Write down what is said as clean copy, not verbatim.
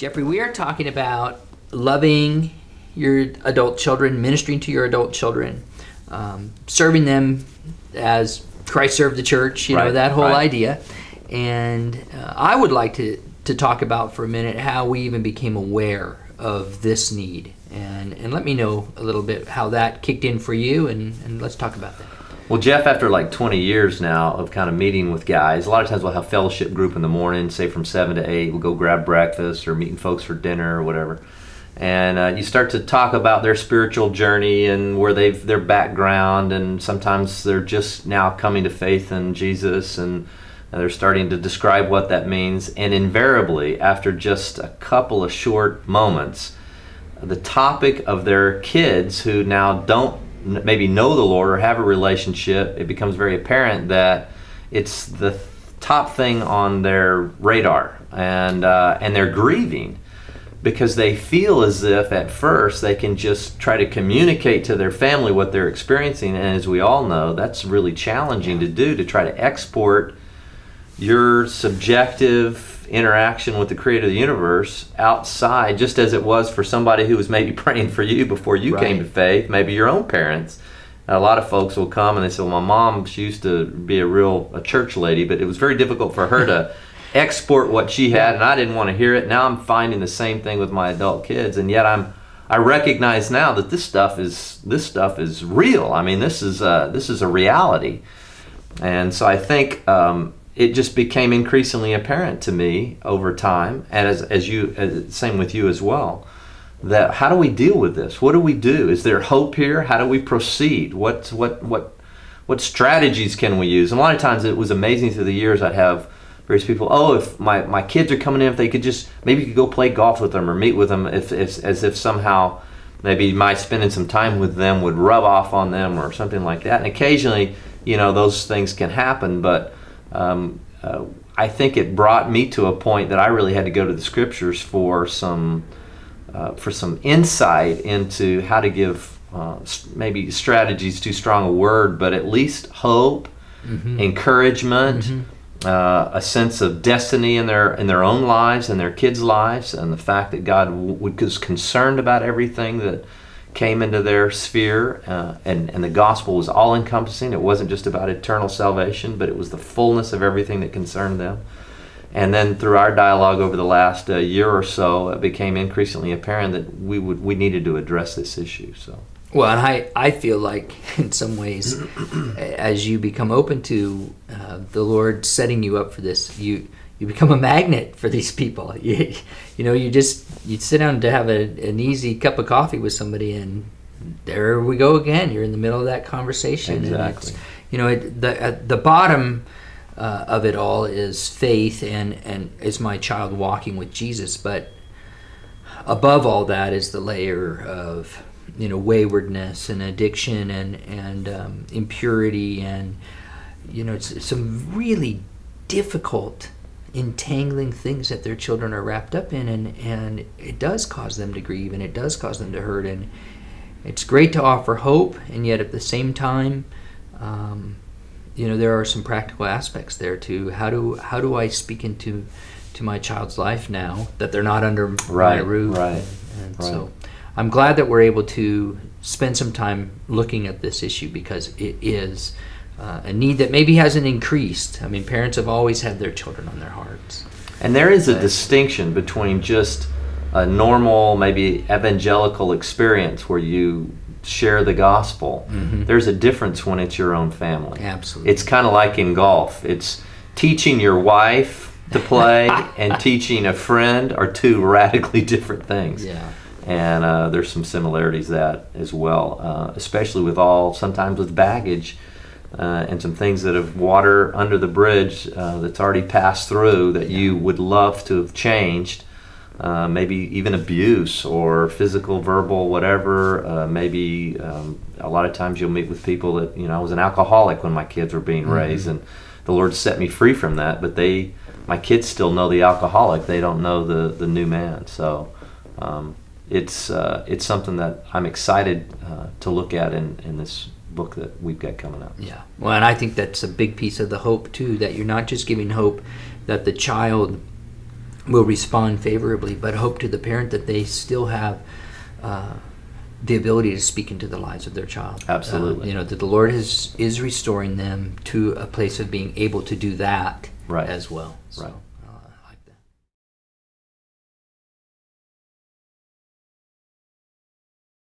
Jeffrey, we are talking about loving your adult children, ministering to your adult children, serving them as Christ served the church, you know, that whole idea. And I would like to talk about for a minute how we even became aware of this need. And let me know a little bit how that kicked in for you, and let's talk about that. Well, Jeff, after like 20 years now of kind of meeting with guys, a lot of times we'll have fellowship group in the morning, say from 7 to 8. We'll go grab breakfast or meeting folks for dinner or whatever. And you start to talk about their spiritual journey and where their background, and sometimes they're just now coming to faith in Jesus, and they're starting to describe what that means. And invariably, after just a couple of short moments, the topic of their kids who now don't maybe know the Lord or have a relationship, it becomes very apparent that it's the top thing on their radar, and they're grieving because they feel as if at first they can just try to communicate to their family what they're experiencing, and as we all know, that's really challenging to do, to try to export your subjective interaction with the creator of the universe outside, just as it was for somebody who was maybe praying for you before you came to faith, maybe your own parents. A lot of folks will come and they say, well, my mom, she used to be a church lady, but it was very difficult for her to export what she had, and I didn't want to hear it. Now I'm finding the same thing with my adult kids, and yet I recognize now that this stuff is real. I mean, this is a reality. And so I think it just became increasingly apparent to me over time, and same with you as well, that how do we deal with this? What do we do? Is there hope here? How do we proceed? What strategies can we use? And a lot of times it was amazing through the years. I'd have various people, oh, if my kids are coming in, if they could just, maybe you could go play golf with them or meet with them, as if somehow maybe my spending some time with them would rub off on them or something like that. And occasionally, you know, those things can happen, but I think it brought me to a point that I really had to go to the scriptures for some insight into how to give maybe strategies, too strong a word, but at least hope, encouragement, a sense of destiny in their own lives and their kids' lives, and the fact that God was concerned about everything that came into their sphere, and the gospel was all-encompassing. It wasn't just about eternal salvation, but it was the fullness of everything that concerned them. And then through our dialogue over the last year or so, it became increasingly apparent that we needed to address this issue. So, well, and I feel like in some ways, as you become open to the Lord setting you up for this, you become a magnet for these people. You sit down to have an easy cup of coffee with somebody, and there we go again. You're in the middle of that conversation. Exactly. And at the bottom of it all is faith, and is my child walking with Jesus. But above all that is the layer of waywardness and addiction and impurity, and it's some really difficult, entangling things that their children are wrapped up in, and it does cause them to grieve, and it does cause them to hurt. And it's great to offer hope, and yet at the same time, there are some practical aspects there too. How do I speak into my child's life now that they're not under my roof? So I'm glad that we're able to spend some time looking at this issue, because it is a need that maybe hasn't increased. I mean, parents have always had their children on their hearts. And there is a distinction between just a normal, maybe evangelical experience where you share the gospel. There's a difference when it's your own family. Absolutely. It's kind of like in golf. It's teaching your wife to play and teaching a friend are two radically different things. Yeah. And there's some similarities that as well, especially sometimes with baggage and some things that have water under the bridge that's already passed through that you would love to have changed. Maybe even abuse or physical, verbal, whatever. Maybe a lot of times you'll meet with people that, I was an alcoholic when my kids were being raised, and the Lord set me free from that, but my kids still know the alcoholic. They don't know the new man. So it's something that I'm excited to look at in this book that we've got coming up. Yeah. Well, and I think that's a big piece of the hope too, that you're not just giving hope that the child will respond favorably, but hope to the parent that they still have the ability to speak into the lives of their child. Absolutely. That the Lord is restoring them to a place of being able to do that Right. as well. So. Right.